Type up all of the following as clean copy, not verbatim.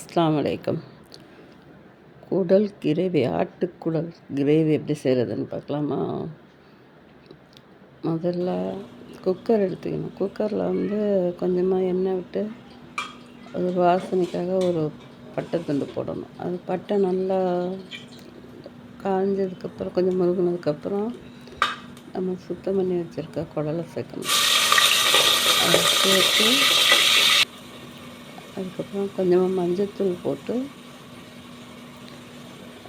அஸ்ஸலாமு அலைக்கும். குடல் கிரேவி, ஆட்டுக்குடல் கிரேவி எப்படி செய்கிறதுன்னு பார்க்கலாமா? முதல்ல குக்கர் எடுத்துக்கணும். குக்கரில் கொஞ்சமாக எண்ணெய் விட்டு அது வாசனைக்காக ஒரு பட்டை துண்டு போடணும். அது பட்டை நல்லா காஞ்சதுக்கப்புறம் கொஞ்சம் முருகினதுக்கப்புறம் நம்ம சுத்தம் பண்ணி வச்சுருக்க குடலை சேர்க்கணும். அதை சேர்த்து அதுக்கப்புறம் கொஞ்சமாக மஞ்சள்தூள் போட்டு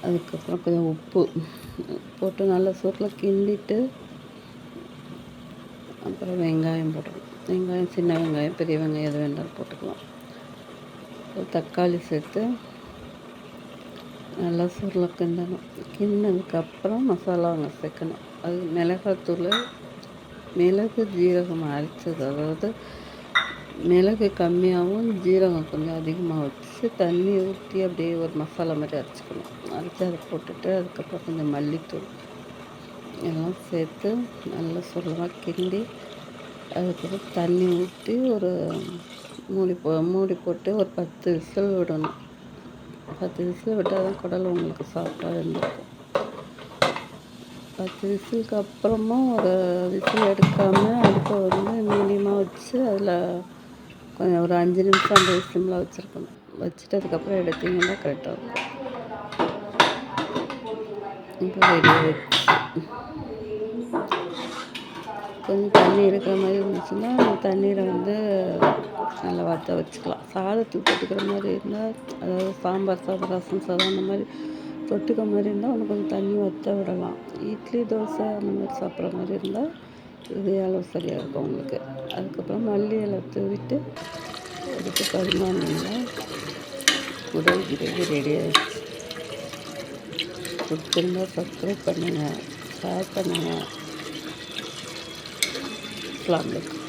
அதுக்கப்புறம் கொஞ்சம் உப்பு போட்டு நல்லா சூட்டில் கிண்டிட்டு அப்புறம் வெங்காயம் போடணும். வெங்காயம், சின்ன வெங்காயம், பெரிய வெங்காயம் எது வேண்டாலும் போட்டுக்கலாம். தக்காளி சேர்த்து நல்லா சூட்டில் கிண்டணும். கிண்டினதுக்கப்புறம் மசாலாங்க சேர்க்கணும். அது மிளகாத்தூள், மிளகு, ஜீரகம் அரைச்சது, அதாவது மிளகு கம்மியாகவும் ஜீரகம் கொஞ்சம் அதிகமாக வச்சு தண்ணி ஊற்றி அப்படியே ஒரு மசாலா மாதிரி அரைச்சிக்கணும். அரைச்சி அதை போட்டுட்டு அதுக்கப்புறம் கொஞ்சம் மல்லித்தூள் எல்லாம் சேர்த்து நல்லா சுருளமாக கிண்டி அதுக்கப்புறம் தண்ணி ஊற்றி ஒரு மூடி போட்டு ஒரு 10 விசில் விடணும். 10 விசில் விட்டால் தான் குடல் உங்களுக்கு சாஃப்டாக இருந்திருக்கும். 10 விசிலுக்கு அப்புறமும் ஒரு விசில் எடுக்காமல் அடுப்பை மீடியமாக வச்சு அதில் கொஞ்சம் ஒரு 5 நிமிஷம் அந்த விசிலில் வச்சுருக்கணும். வச்சுட்டு அதுக்கப்புறம் எடுத்திங்கன்னா கரெக்டாக இருக்கும். இப்போ ரெடி ஆகிடுச்சு. கொஞ்சம் தண்ணி இருக்கிற மாதிரி இருந்துச்சுன்னா அந்த தண்ணீரை நல்லா வற்ற வச்சுக்கலாம். சாதத்துக்கு தொட்டுக்கிற மாதிரி இருந்தால், அதாவது சாம்பார் சாதம், ரசம் சாதம் அந்த மாதிரி தொட்டுக்க மாதிரி இருந்தால் ஒன்று கொஞ்சம் தண்ணி வற்ற விடலாம். இட்லி, தோசை அந்த மாதிரி சாப்பிட்ற மாதிரி இருந்தால் இதே அளவு சரியாக இருக்கும் உங்களுக்கு. அதுக்கப்புறம் மல்லி இலை தூவிட்டு எடுத்து பரிமாறினீங்கன்னா குடல் கிரேவி ரெடி ஆகிடுச்சு. பிடிச்சிருந்தா சப்ஸ்கிரைப் பண்ணுங்கள், ஷேர் பண்ணுங்கள். அஸ்ஸலாமு அலைக்கும்.